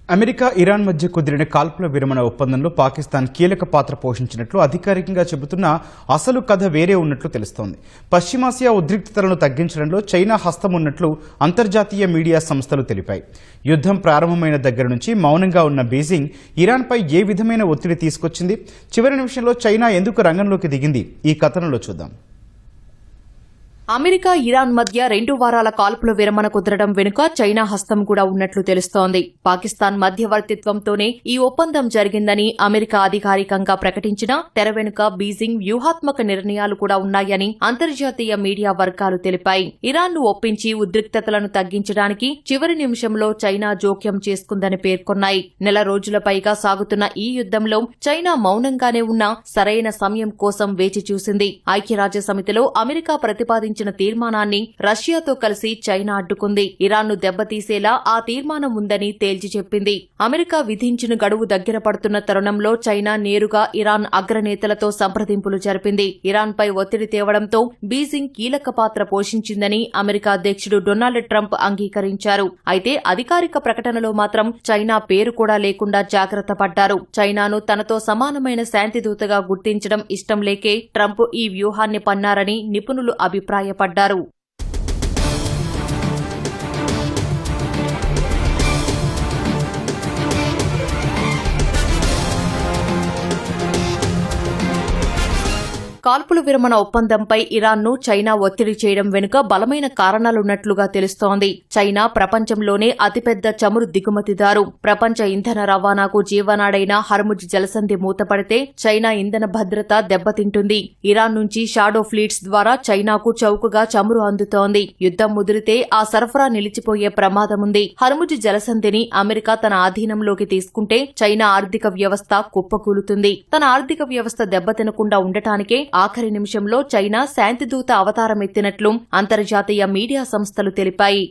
America Iran మధ్య కుదిరిన కాల్పుల విరమణ ఒప్పందంలో పాకిస్తాన్ కీలక పాత్ర పోషించినట్లు అధికారికంగా చెబుతున్న అసలు కథ వేరే ఉన్నట్లు తెలుస్తోంది. పశ్చిమాసియా ఉద్రిక్తతలను తగ్గించడంలో చైనా హస్తం ఉన్నట్లు అంతర్జాతీయ మీడియా సంస్థలు తెలిపాయి. యుద్ధం ప్రారంభమైన దగ్గర నుంచి మౌనంగా ఉన్న బీజింగ్ ఇరాన్పై ఏ విధమైన ఒత్తిడి తీసుకొచ్చింది? చివరి నిమిషంలో చైనా ఎందుకు రంగంలోకి దిగింది? ఈ కథనంలో చూద్దాం. అమెరికా ఇరాన్ మధ్య 2 వారాల కాల్పుల విరమణ కుదరడం వెనుక చైనా హస్తం కూడా ఉన్నట్లు తెలుస్తోంది. పాకిస్తాన్ మధ్యవర్తిత్వంతోనే ఈ ఒప్పందం జరిగిందని అమెరికా అధికారికంగా ప్రకటించినా తెర వెనుక బీజింగ్ వ్యూహాత్మక నిర్ణయాలు కూడా ఉన్నాయని అంతర్జాతీయ మీడియా వర్గాలు తెలిపాయి. ఇరాన్ను ఒప్పించి ఉద్రిక్తతలను తగ్గించడానికి చివరి నిమిషంలో చైనా జోక్యం చేసుకుందని పేర్కొన్నాయి. నెల రోజుల పైగా సాగుతున్న ఈ యుద్ధంలో చైనా మౌనంగానే ఉన్నా సరైన సమయం కోసం వేచి చూసింది. ఐక్యరాజ్యసమితిలో అమెరికా ప్రతిపాదించిన తీర్మానాన్ని రష్యాతో కలిసి చైనా అడ్డుకుంది. ఇరాన్ను దెబ్బతీసేలా ఆ తీర్మానం ఉందని తేల్చి చెప్పింది. అమెరికా విధించిన గడువు దగ్గర పడుతున్న తరుణంలో చైనా నేరుగా ఇరాన్ అగ్రనేతలతో సంప్రదింపులు జరిపింది. ఇరాన్పై ఒత్తిడి తేవడంతో బీజింగ్ కీలక పాత్ర పోషించిందని అమెరికా అధ్యక్షుడు డొనాల్డ్ ట్రంప్ అంగీకరించారు. అయితే అధికారిక ప్రకటనలో మాత్రం చైనా పేరు కూడా లేకుండా జాగ్రత్త పడ్డారు. చైనాను తనతో సమానమైన శాంతిదూతగా గుర్తించడం ఇష్టం లేకే ట్రంప్ ఈ వ్యూహాన్ని పన్నారని నిపుణులు అభిప్రాయపడ్డారు. కాల్పుల విరమణ ఒప్పందంపై ఇరాన్ను చైనా ఒత్తిడి చేయడం వెనుక బలమైన కారణాలున్నట్లుగా తెలుస్తోంది. చైనా ప్రపంచంలోనే అతిపెద్ద చమురు దిగుమతిదారు. ప్రపంచ ఇంధన రవాణాకు జీవనాడైన హర్ముజ్ జలసంధి మూతపడితే చైనా ఇంధన భద్రత దెబ్బతింటుంది. ఇరాన్ నుంచి షాడో ఫ్లీట్స్ ద్వారా చైనాకు చౌకగా చమురు అందుతోంది. యుద్ధం ముదిరితే ఆ సరఫరా నిలిచిపోయే ప్రమాదముంది. హర్ముజ్ జలసంధిని అమెరికా తన ఆధీనంలోకి తీసుకుంటే చైనా ఆర్థిక వ్యవస్థ కుప్పకూలుతుంది. తన ఆర్థిక వ్యవస్థ దెబ్బతినకుండా ఉండటానికే ఆఖరి నిమిషంలో చైనా శాంతిదూత అవతారమెత్తినట్లు అంతర్జాతీయ మీడియా సంస్థలు తెలిపాయి.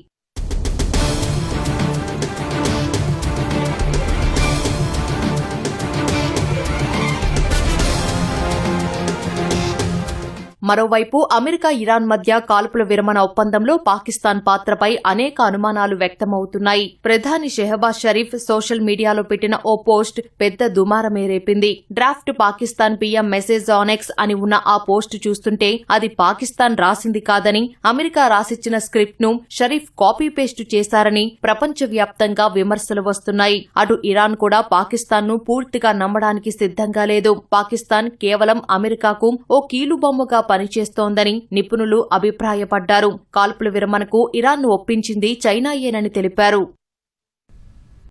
మరోవైపు అమెరికా ఇరాన్ మధ్య కాల్పుల విరమణ ఒప్పందంలో పాకిస్తాన్ పాత్రపై అనేక అనుమానాలు వ్యక్తమవుతున్నాయి. ప్రధాని షెహబాజ్ షరీఫ్ సోషల్ మీడియాలో పెట్టిన ఓ పోస్ట్ పెద్ద దుమారమే రేపింది. Draft Pakistan PM message on X అని ఉన్న ఆ పోస్ట్ చూస్తుంటే అది పాకిస్తాన్ రాసింది కాదని, అమెరికా రాసిచ్చిన స్క్రిప్ట్ ను షరీఫ్ కాపీ పేస్ట్ చేశారని ప్రపంచవ్యాప్తంగా విమర్శలు వస్తున్నాయి. అటు ఇరాన్ కూడా పాకిస్తాన్ ను పూర్తిగా నమ్మడానికి సిద్ధంగా లేదు. పాకిస్తాన్ కేవలం అమెరికాకు ఓ కీలుబొమ్మగా పనిచేస్తోందని నిపుణులు అభిప్రాయపడ్డారు. కాల్పుల విరమణకు ఇరాన్ను ఒప్పించింది చైనాయేనని తెలిపారు.